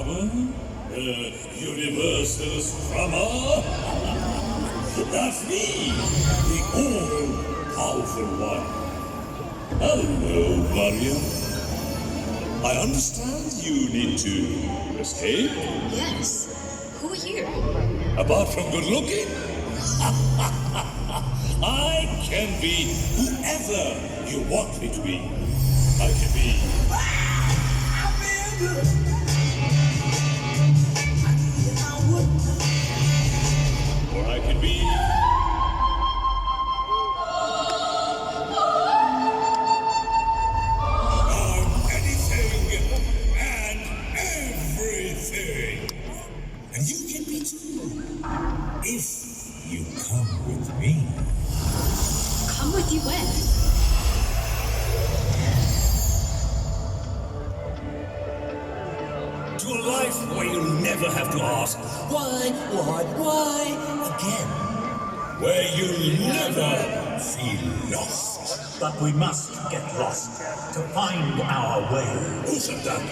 drummer? Universal drummer? That's me, the all-powerful one. Hello, Maria. I understand you need to escape? Yes. Who are you? Apart from good looking? I can be whoever you want me to be. I can be... Or I can be... I'm anything and everything. And you can be too. If you come with me. Come with you where? To a life where you'll never have to ask, why again? Where you'll never feel lost. But we must get lost to find our way. Who said that?